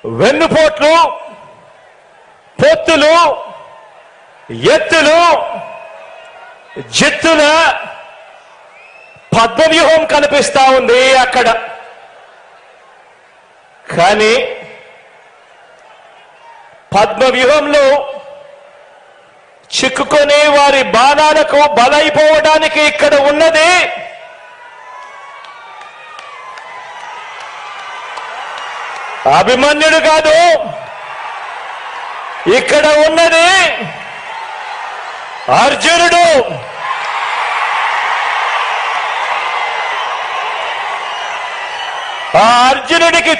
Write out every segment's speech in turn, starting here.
వెన్నుపోట్లు, పొత్తులు, ఎత్తులు, జిత్తుల పద్మవ్యూహం కనిపిస్తా ఉంది అక్కడ. కానీ పద్మవ్యూహంలో చిక్కుకొని వారి బాణాలకు బలైపోవడానికి ఇక్కడ ఉన్నది అభిమన్యుడు కాదు, ఇక్కడ ఉన్నది అర్జునుడు. ఆ అర్జునుడికి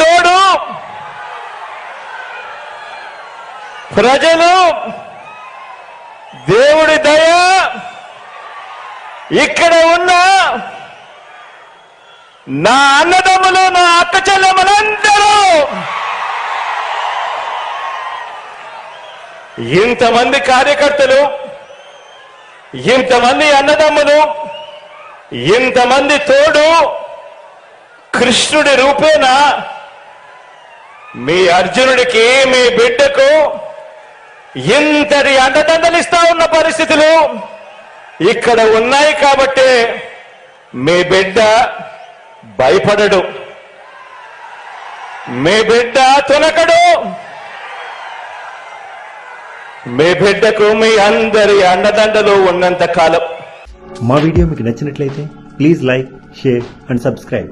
తోడు ప్రజలు, దేవుడి దయ, ఇక్కడ ఉన్న నా అన్నదమ్ములు, నా అక్క చెల్లెమ్మలందరూ, ఇంతమంది కార్యకర్తలు, ఇంతమంది అన్నదమ్ములు, ఇంతమంది తోడు కృష్ణుడి రూపేణ మీ అర్జునుడికి, మీ బిడ్డకు ఇంతటి అండదండలిస్తా ఉన్న పరిస్థితులు ఇక్కడ ఉన్నాయి. కాబట్టి మీ బిడ్డ భయపడడు, మీ బిడ్డ తునకడు. మీ బిడ్డకు మీ అందరి అండదండలు ఉన్నంత కాలం. మా వీడియో మీకు నచ్చినట్లయితే please like, share and subscribe.